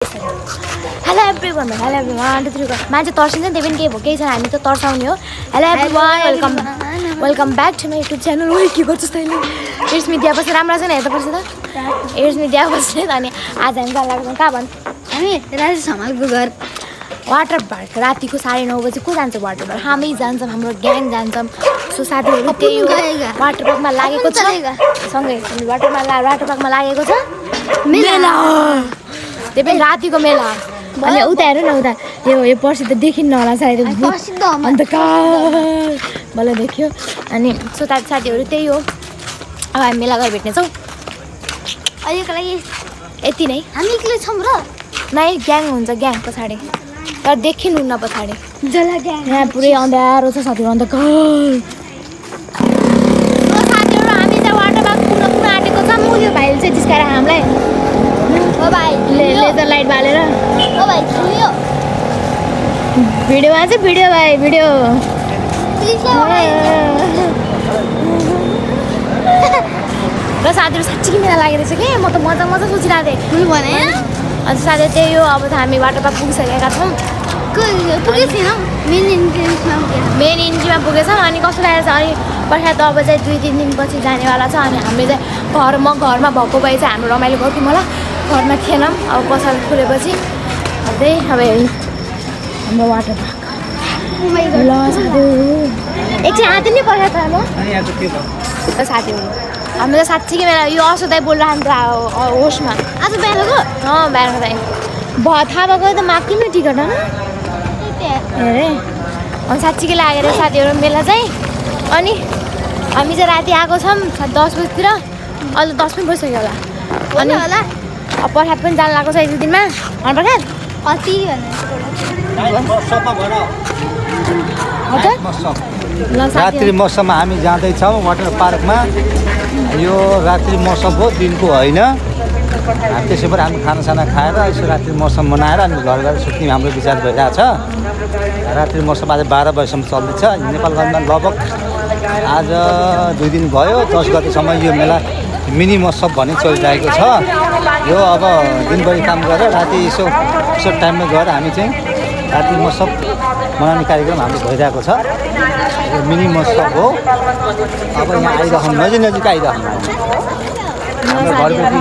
Hello everyone, hello everyone. मान्छे तर्सिन्छ नि त्यही पनि केही भयो केही छैन हामी त तर्साउने हो. Hello everyone, welcome back to my YouTube channel. ओइ के गर्छस् तैले? इट्स मी दिया पछि राम्रो छैन हेर्दा पछि त. इट्स मी दिया पछि अनि आज हामी जान लाग्छौँ कहाँ भन्? हामी राजेश समालको घर वाटर पार्क. रातिको 9:30 बजे को जान्छ वाटर पार्क? हामी जान्छौँ, हाम्रो ग्याङ जान्छौँ. सो साथीहरु त्यही हो वाटर पार्कमा लागेको छ. सँगै वाटर पार्कमा लागेको छ मेला. त्यही पनि रातिको मेला. अनि उता हेर्नु न उता यो पर्सि त देखिन्न होला सायद अन्त कहाँ बल्ल देख्यो. अनि सो साथीहरु त्यही हो. अब हामी मेला गएर भेट्नेछौँ. अहिलेको लागि यति नै. हामी एक्लै छौँ र नै ग्याङ हुन्छ ग्याङ पछाडि तर देखिनुहुन्न पछाडि जला ग्याङ. यहाँ पुरै अँध्यारो छ साथीहरु अन्धकार. साथीहरु हामी चाहिँ वाटर पार्क पुग्न आँटेको छौँ. यो भाइले चाहिँ जिस्काएर हामीलाई ओ भाइ लेजर लाइट बालेर ओ भाइ छियो भिडियोमा चाहिँ भिडियो भाइ भिडियो र साथीहरु साँच्चै मेला लागेछ के. म त मजा सोचिरहेको थिएँ भने अनि साथै त्यही हो. अब त हामी वाटर पार्क पुगिसकेका छौँ. मेन इन्ट्रीमा पुगेछौँ. अनि कस्तो लागेको छ अनि पछाडि त अब चाहिँ 2-3 दिनपछि जानेवाला छ. अनि हामीले चाहिँ घरमा भएको भए चाहिँ हाम्रो रमाइलो गर्थ्यौँ होला. घरमा थिएनौँ. अब पसल खुलेपछि त्यही अब हाम्रो वाटर पार्क ल साथीहरु एकछिन आँटे नै पर्छ त म साथीहरु. हाम्रो त साँच्चीकै मेला यो असोदाइ बोलिरहन्छ होसमा आज बिहानको बिहानको चाहिँ थाहा भएको त माग्थ्यौँ नि टिकट होइन हेरे. अनि साँच्चीकै लागेर साथीहरु मेला चाहिँ. अनि हामी चाहिँ राति आएको छौँ 10 बजीतिर. अहिले 10 पनि भइसक्यो होला. अनि होला अब प्रसाद पनि जान लाग्छ 1-2 दिनमा. अनि प्रसाद कति रात्रि मौसममा हामी जाँदैछौँ वाटर पार्कमा. यो रात्रि मौसम हो दिनको होइन. त्यसै पनि हामी खानासाना खाएर यसो रात्रि मौसम मनाएर अनि घर गएर सुत्ने हाम्रो विचार भइरहेको छ. रात्रि मौसम आज 12 बजीसम्म चल्दैछ. नेपाल गभर्मेन्ट लगभग आज 2 दिन भयो 10 गतेसम्म यो मेला मिनी महोत्सव भन्ने चलिरहेको छ. यो अब दिनभरि काम गरेर राति यसो टाइममा गएर हामी चाहिँ रात्रि महोत्सव मनाउने कार्यक्रम हाम्रो भइरहेको छ. यो मिनी महोत्सव हो. अब यहाँ आइरहनु नजिक आइरहनु हाम्रो घरबेटी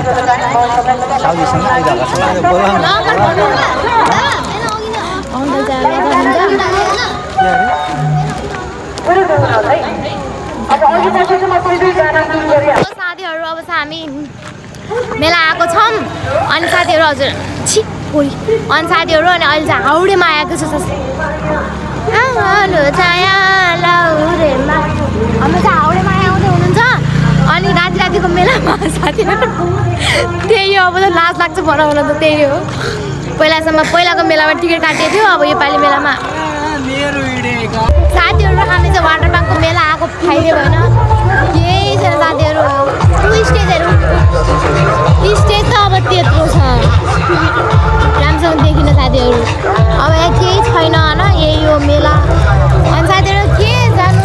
साउजीसँग आइरहेको छ. साथीहरु अब चाहिँ हामी मेला आएको छौँ. अनि साथीहरु हजुर छि पोरी अनि साथीहरु अनि अहिले चाहिँ हाउडेमा आएको छ. हाम्रो चाहिँ हाउडेमा आउँदै हुनुहुन्छ. अनि रातिको मेलामा साथीहरु त्यही हो. अब त लाज लाग्छ बनाउन त त्यही हो. पहिलाको मेलामा टिकट काटिएको थियो. अब योपालि मेलामा साथीहरु हामी चाहिँ वाटर पार्कको मेला आएको फाइदै भएन केही छैन साथीहरु. स्टेज त अब त्यत्रो छ राम्रोसँग देखिन साथीहरु. अब यहाँ केही छैन होइन यही हो मेला. अनि साथीहरु के जानु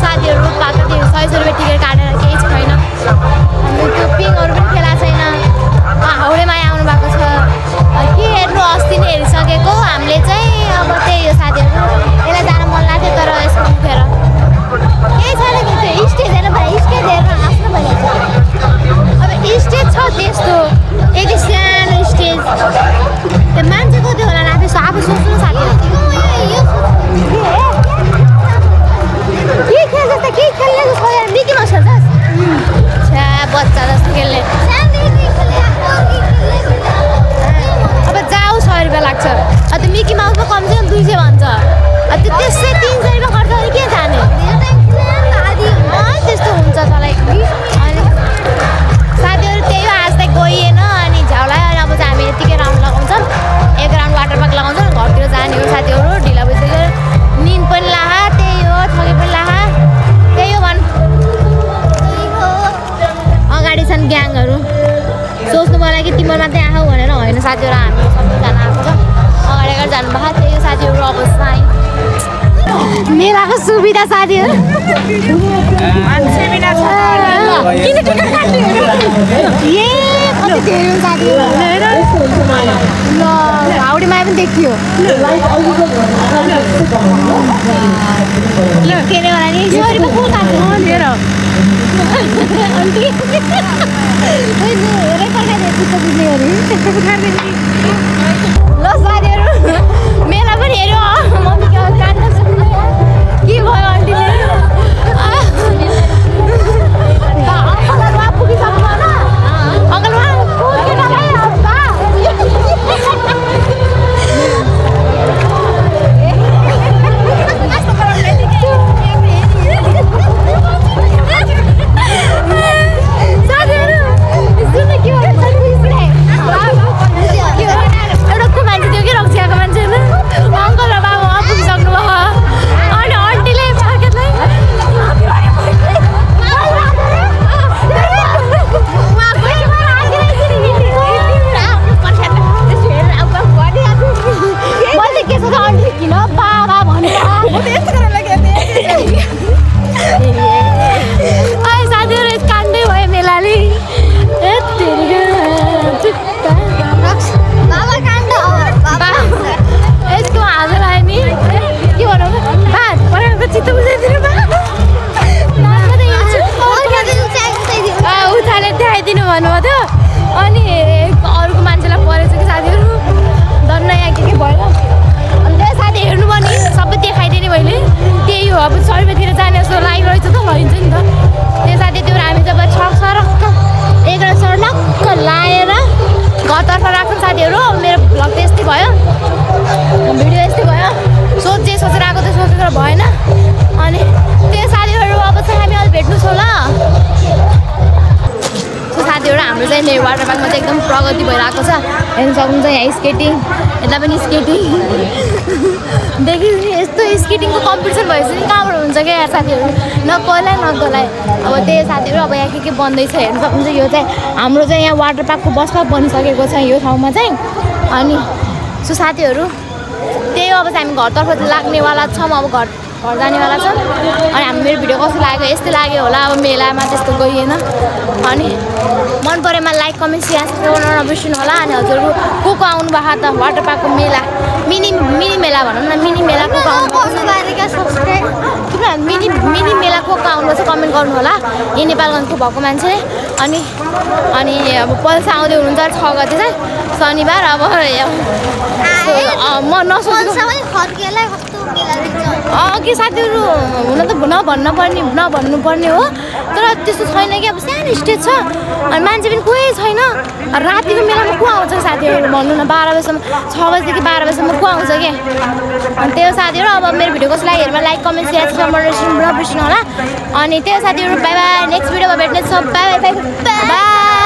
साथीहरु पाएको थियो 100 रुपियाँ टिकट काटेर केही छैन. अनि त्यो पिङहरू पनि खेला छैन. हाउडेमा आउनु भएको छ के हेर्नु. अस्ति नै हेरिसकेको हामीले चाहिँ. अब त्यही हो साथीहरु यसलाई जान मन लाग्थ्यो तर यसको मुखेर केही छैन कि त्यो स्टेज हेर्नु भाइ स्टेज हेर्नु हाँस्नु भइरहेको छ. अब स्टेज छ त्यस्तो यति सानो स्टेज त्यो मान्छेको त्यो होला आफू सोच्नु साथीहरु के खेल्छ त के खेल्ने जस्तो मिकी माउस खेल्छस् छ्या बच्चा जस्तो खेल्ने. अब जाऊ 100 रुपियाँ लाग्छ. त्यो मिकी माउसमा कमसेकम 200 भन्छ. त्यो त्यसै 300 रुपियाँ खर्च गरी के जाने त्यस्तो हुन्छ तँलाई. अनि साथीहरु त्यही हो आज त गइएन. अनि झ्याउलाई अनि अब चाहिँ हामी यतिकै राउन्ड लगाउँछौँ. 1 राउन्ड वाटर पार्क लगाउँछौँ. घरतिर जाने हो साथीहरु. ढिला भइसक्यो. निन्द पनि लाहा त्यही हो. थके पनि लाहा त्यही हो भन्. अगाडि छन् ग्याङहरू सोच्नु पर्ला कि तिम्रो मात्रै आऊ भनेर होइन साथीहरु हामी सबैजना आएको छ. अगाडि जानु भएको त्यही हो साथीहरु. अब मेलाको सुविधा साथीहरू किन टिकट काट्ने कति धेरै साथीहरू ल हाउडे माया पनि देखियो के अरे होला नि छोरीको को काट्यो ल साथीहरू मेला पनि हेऱ्यो मम्मीको काट्न सक्नु के भयो आन्टीले अङ्कलमा पुगिसक्नु होला अङ्कलमा वाटर पार्कमा चाहिँ एकदम प्रगति भइरहेको छ हेर्न सक्नुहुन्छ यहाँ स्केटिङ यता पनि स्केटिङ देखि यस्तो स्केटिङको कम्पिटिसन भएपछि नि कहाँबाट हुन्छ क्या यार साथीहरू नकलाई अब त्यही साथीहरू अब यहाँ के बन्दैछ हेर्न सक्नुहुन्छ यो चाहिँ हाम्रो चाहिँ यहाँ वाटर पार्कको बस स्टप बनिसकेको छ यो ठाउँमा चाहिँ अनि सो साथीहरू त्यही अब चाहिँ हामी घरतर्फ लाग्नेवाला छौँ अब घर जानेवाला छौँ अनि हामी मेरो भिडियो कस्तो लाग्यो यस्तै लाग्यो होला अब मेलामा त्यस्तो गइएन अनि मन परेमा लाइक कमेन्ट सेयर गर्न नबिर्सिनु होला अनि हजुरहरू को आउनु भएको त वाटर पार्कको मेला मिनी मेला भनौँ न मिनी मेला को आउनु मिनी मेला को आउनु चाहिँ कमेन्ट गर्नु होला यही नेपालगञ्जको भएको मान्छे अनि अब पल्सा आउँदै हुनुहुन्छ 6 गते चाहिँ शनिबार अब म नसोच्नु के साथीहरू हुन त नभन्नुपर्ने हो तर त्यस्तो छैन कि अब सानो स्टेज छ अनि मान्छे पनि कोही छैन रातिको मेलामा को आउँछ साथीहरू भन्नु न 12 बजीसम्म 6 बजीदेखि 12 बजीसम्म को आउँछ क्या अनि त्यो साथीहरू अब मेरो भिडियो कसलाई हेरेर लाइक कमेन्ट सेयर नबिर्सिनु होला अनि त्यो साथीहरू बाई बाई नेक्स्ट भिडियोमा भेट्ने छ बाई बाई बाई